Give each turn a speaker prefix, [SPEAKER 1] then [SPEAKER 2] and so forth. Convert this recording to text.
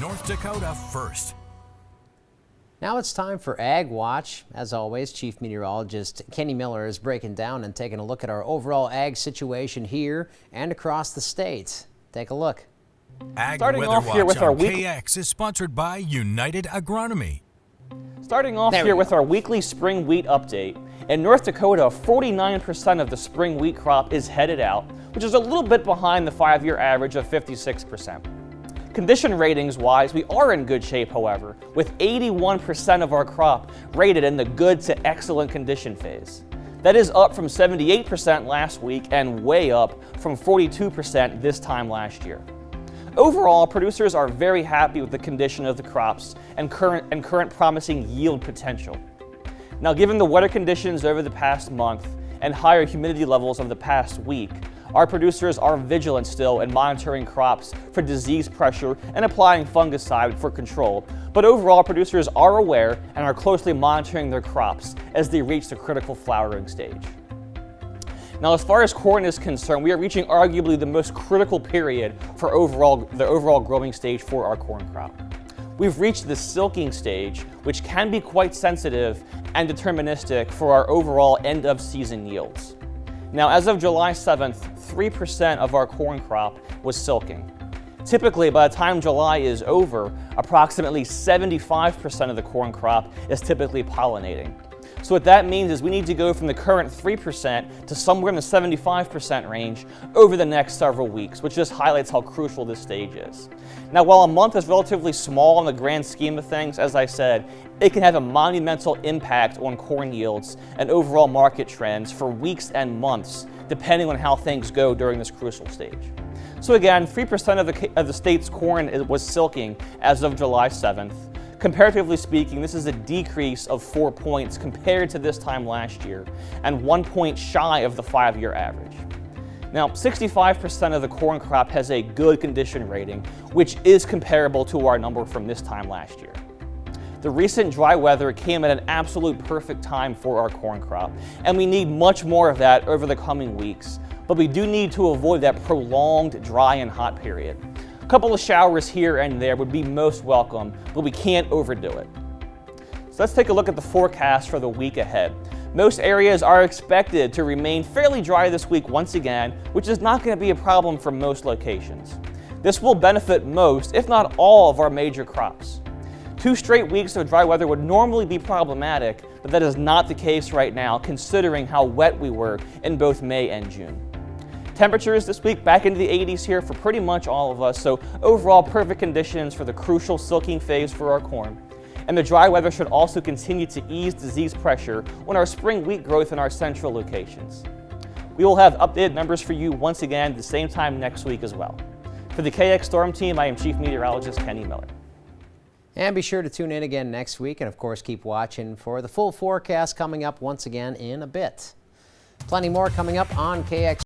[SPEAKER 1] North Dakota first.
[SPEAKER 2] Now it's time for Ag Watch. As always, Chief Meteorologist Kenny Miller is breaking down and taking a look at our overall ag situation here and across the state. Take a look.
[SPEAKER 1] Ag Weather Watch on KX is sponsored by United Agronomy.
[SPEAKER 3] Starting off here with our weekly spring wheat update. In North Dakota, 49% of the spring wheat crop is headed out, which is a little bit behind the 5-year average of 56%. Condition ratings wise, we are in good shape, however, with 81% of our crop rated in the good to excellent condition phase. That is up from 78% last week and way up from 42% this time last year. Overall, producers are very happy with the condition of the crops and current promising yield potential. Now, given the weather conditions over the past month and higher humidity levels of the past week, our producers are vigilant still in monitoring crops for disease pressure and applying fungicide for control. But overall, producers are aware and are closely monitoring their crops as they reach the critical flowering stage. Now, as far as corn is concerned, we are reaching arguably the most critical period for the overall growing stage for our corn crop. We've reached the silking stage, which can be quite sensitive and deterministic for our overall end of season yields. Now, as of July 7th, 3% of our corn crop was silking. Typically, by the time July is over, approximately 75% of the corn crop is typically pollinating. So what that means is we need to go from the current 3% to somewhere in the 75% range over the next several weeks, which just highlights how crucial this stage is. Now, while a month is relatively small in the grand scheme of things, as I said, it can have a monumental impact on corn yields and overall market trends for weeks and months, depending on how things go during this crucial stage. So again, 3% of the state's corn was silking as of July 7th. Comparatively speaking, this is a decrease of 4 points compared to this time last year and 1 point shy of the 5-year average. Now, 65% of the corn crop has a good condition rating, which is comparable to our number from this time last year. The recent dry weather came at an absolute perfect time for our corn crop, and we need much more of that over the coming weeks, but we do need to avoid that prolonged dry and hot period. A couple of showers here and there would be most welcome, but we can't overdo it. So let's take a look at the forecast for the week ahead. Most areas are expected to remain fairly dry this week once again, which is not going to be a problem for most locations. This will benefit most, if not all, of our major crops. 2 straight weeks of dry weather would normally be problematic, but that is not the case right now, considering how wet we were in both May and June. Temperatures this week back into the 80s here for pretty much all of us, so overall perfect conditions for the crucial silking phase for our corn. And the dry weather should also continue to ease disease pressure on our spring wheat growth in our central locations. We will have updated numbers for you once again at the same time next week as well. For the KX Storm Team, I am Chief Meteorologist Kenny Miller.
[SPEAKER 2] And be sure to tune in again next week, and of course keep watching for the full forecast coming up once again in a bit. Plenty more coming up on KX.